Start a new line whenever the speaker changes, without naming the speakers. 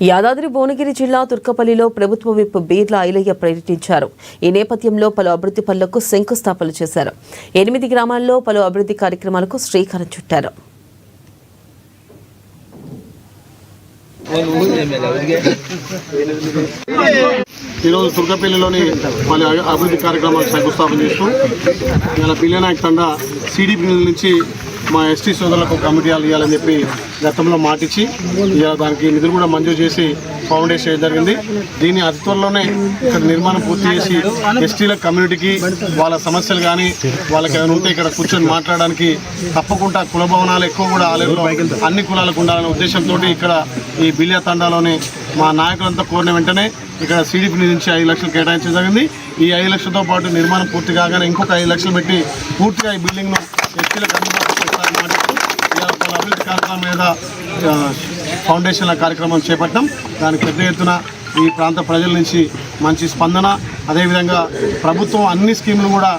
యాదాద్రి భువనగిరి జిల్లా తుర్కపల్లిలో ప్రభుత్వ విప్ బీర్ల ఐలయ్య పర్యటించారు. ఈ నేపథ్యంలో పలు అభివృద్ధి పనులకు శంకుస్థాపనలు చేశారు. 8 గ్రామాల్లో పలు అభివృద్ధి కార్యక్రమాలకు శ్రీకారం చుట్టారు.
ఈరోజు తుర్కపల్లిలోని పలు అభివృద్ధి కార్యక్రమాలకు శంకుస్థాపన చేస్తూ ఇలా పిల్లనాయక్ తండా సిడిపి నుంచి మా ఎస్టీ సోదరులకు కమిటీలు ఇవ్వాలని చెప్పి గతంలో మాటిచ్చి ఇలా దానికి నిధులు కూడా మంజూరు చేసి ఫౌండేషన్ చేయడం జరిగింది. దీన్ని అతి త్వరలోనే ఇక్కడ నిర్మాణం పూర్తి చేసి ఎస్టీల కమ్యూనిటీకి వాళ్ళ సమస్యలు కానీ వాళ్ళకి ఏమైనా ఉంటే ఇక్కడ కూర్చొని మాట్లాడడానికి తప్పకుండా కుల భవనాలు ఎక్కువ కూడా ఆలయంలో అన్ని కులాలకు ఉండాలనే ఉద్దేశంతో ఇక్కడ ఈ బిలియా తండాలోనే మా నాయకులంతా కోరిన వెంటనే ఇక్కడ సిడిపి నుంచి 5 లక్షలు కేటాయించడం జరిగింది. ఈ 5 లక్షలతో పాటు నిర్మాణం పూర్తి కాగానే ఇంకొక 5 లక్షలు పెట్టి పూర్తిగా ఈ బిల్డింగ్ను ఎస్టీలకు అందుబాటులో చేస్తారని మాట్లాడుతూ పలు అభివృద్ధి కార్యక్రమం మీద ఫౌండేషన్ల కార్యక్రమం చేపట్టాం. దానికి పెద్ద ఎత్తున ఈ ప్రాంత ప్రజల నుంచి మంచి స్పందన, అదేవిధంగా ప్రభుత్వం అన్ని స్కీములు కూడా